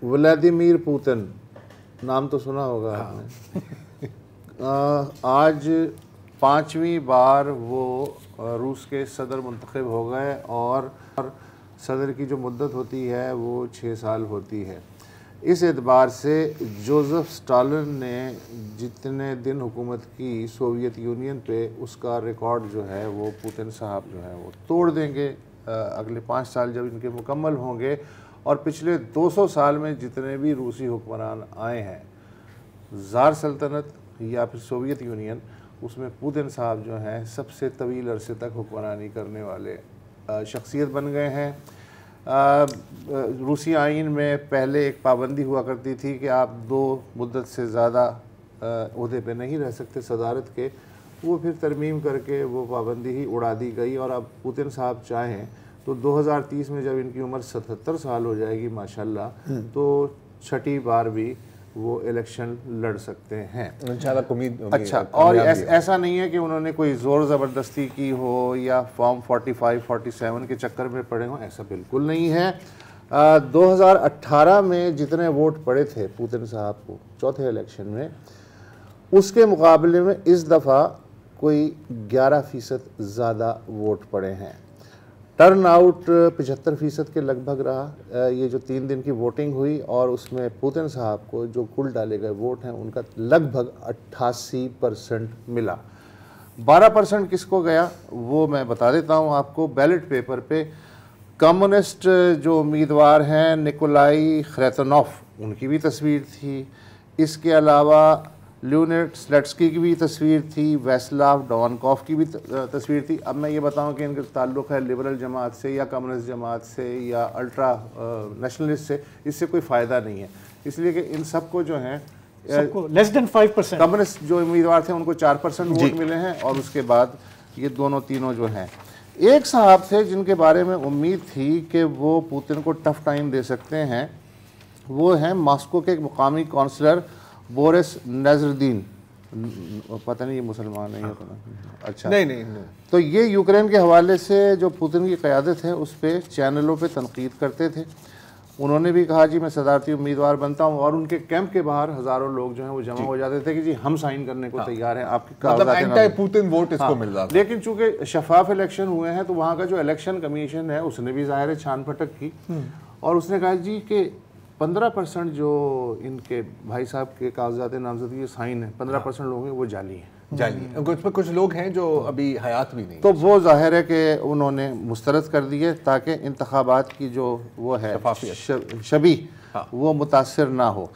Vladimir Putin, नाम तो सुना होगा आपने। आज 5वीं बार वो रूस के सदर मुंतखब हो गए और सदर की जो मुद्दत होती है वो 6 साल होती है। इस एतबार से जोसेफ स्टालिन ने जितने दिन हुकूमत की सोवियत यूनियन पे, उसका रिकॉर्ड जो है वो पुतिन साहब जो है वो तोड़ देंगे अगले 5 साल जब इनके मुकम्मल होंगे। और पिछले 200 साल में जितने भी रूसी हुक्मरान आए हैं, ज़ार सल्तनत या फिर सोवियत यूनियन, उसमें पुतिन साहब जो हैं सबसे तवील अरसे तक हुक्मरानी करने वाले शख्सियत बन गए हैं। रूसी आइन में पहले एक पाबंदी हुआ करती थी कि आप 2 मुद्दत से ज़्यादा ओहदे पे नहीं रह सकते सदारत के, वो फिर तरमीम करके वो पाबंदी ही उड़ा दी गई। और अब पुतिन साहब चाहें तो 2030 में जब इनकी उम्र 77 साल हो जाएगी माशाल्लाह, तो 6ठी बार भी वो इलेक्शन लड़ सकते हैं इंशाल्लाह। उम्मीद अच्छा, और ऐसा नहीं है कि उन्होंने कोई ज़ोर ज़बरदस्ती की हो या फॉर्म 45, 47 के चक्कर में पड़े हों, ऐसा बिल्कुल नहीं है। 2018 में जितने वोट पड़े थे पुतिन साहब को चौथे इलेक्शन में, उसके मुकाबले में इस दफ़ा कोई 11% ज़्यादा वोट पड़े हैं। टर्न आउट 75% के लगभग रहा। ये जो 3 दिन की वोटिंग हुई और उसमें पुतिन साहब को जो कुल डाले गए वोट हैं उनका लगभग 88% मिला। 12% किसको गया वो मैं बता देता हूँ आपको। बैलेट पेपर पे कम्युनिस्ट जो उम्मीदवार हैं निकोलाई ख्रेतनोफ, उनकी भी तस्वीर थी। इसके अलावा ल्यूनिट स्लेट्स्की की भी तस्वीर थी, वेस्लाव डॉनकॉफ की भी तस्वीर थी। अब मैं ये बताऊं कि इनका ताल्लुक़ है लिबरल जमात से या कम्युनिस्ट जमात से या अल्ट्रा नेशनलिस्ट से, इससे कोई फ़ायदा नहीं है। इसलिए कि इन सबको जो हैं लेस देन 5%, कम्युनिस्ट जो उम्मीदवार थे उनको 4% वोट मिले हैं। और उसके बाद ये दोनों तीनों जो हैं, एक साहब थे जिनके बारे में उम्मीद थी कि वो पुतिन को टफ टाइम दे सकते हैं, वो हैं मॉस्को के एक मुकामी काउंसलर बोरिस नजरुद्दीन। पता नहीं ये मुसलमान है या अच्छा नहीं। तो ये यूक्रेन के हवाले से जो पुतिन की क़यादत है उस पर चैनलों पे तनकीद करते थे। उन्होंने भी कहा जी मैं सदारती उम्मीदवार बनता हूँ, और उनके कैंप के बाहर हज़ारों लोग जो हैं वो जमा हो जाते थे कि जी हम साइन करने को तैयार हैं, आपकी मतलब एंटी पुतिन वोट इसको मिल रहा था। लेकिन चूंकि शफाफ इलेक्शन हुए हैं तो वहाँ का जो इलेक्शन कमीशन है उसने भी ज़ाहिर है छान पटक की, और उसने कहा जी कि 15% जो इनके भाई साहब के कागजात नामजदगी साइन है, 15% लोग हैं वो जाली हैं। जाली उसमें कुछ लोग हैं जो अभी हयात भी नहीं, तो वो जाहिर है कि उन्होंने मुस्तरद कर दिए ताकि इंतखाबात की जो वो है शबी वो मुतासिर ना हो।